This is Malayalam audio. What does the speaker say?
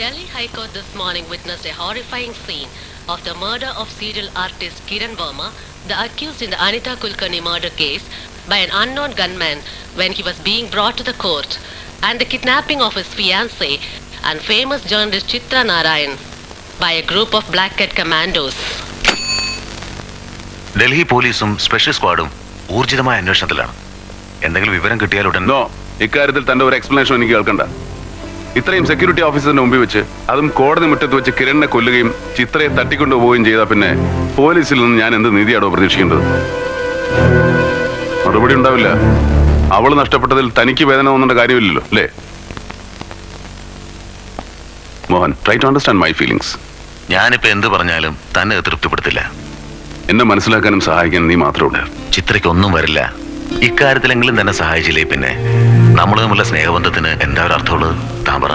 Delhi High Court this morning witnessed a horrifying scene of the murder of serial artist Kiran Verma, the accused in the Anita Kulkarni murder case, by an unknown gunman when he was being brought to the court, and the kidnapping of his fiancée and famous journalist Chitra Narayan by a group of Black Cat commandos. Delhi പോലീസും സ്പെഷ്യൽ സ്ക്വാഡും ഊർജിതമായ അന്വേഷണത്തിലാണ്. എന്തെങ്കിലും വിവരം കിട്ടിയാൽ ഉടൻ ഇക്കാര്യത്തിൽ തന്റെ ഒരു എക്സ്പ്ലനേഷൻ എനിക്ക് കേൾക്കണ്ട. ഇത്രയും സെക്യൂരിറ്റി ഓഫീസറിന്റെ മുമ്പിൽ വെച്ച്, അതും കോടതി മുറ്റത്ത് വെച്ച് കിരണിനെ കൊല്ലുകയും ചിത്രയെ തട്ടിക്കൊണ്ടുപോവുകയും ചെയ്താൽ പിന്നെ പോലീസിൽ നിന്ന് ഞാൻ എന്ത് നീതിയാണോ പ്രതീക്ഷിക്കേണ്ടത്? മറുപടി ഉണ്ടാവില്ല. അവള് നഷ്ടപ്പെട്ടതിൽ തനിക്ക് വേദന തോന്നേണ്ട കാര്യമില്ലല്ലോ, അല്ലേ? Mohan, try to understand my feelings. ഞാനിപ്പോ എന്ത് പറഞ്ഞാലും തന്നെ തൃപ്തിപ്പെടുത്തില്ല. എന്നെ മനസ്സിലാക്കാനും സഹായിക്കാനും നീ മാത്രമേ. ചിത്രയ്ക്ക് ഒന്നും വരില്ല. ഇക്കാര്യത്തിലെങ്കിലും തന്നെ സഹായിച്ചില്ലേ പിന്നെ നമ്മൾ തമ്മിലുള്ള സ്നേഹബന്ധത്തിന് എന്താ ഒരു അർത്ഥമുള്ളത്? താൻ പറ.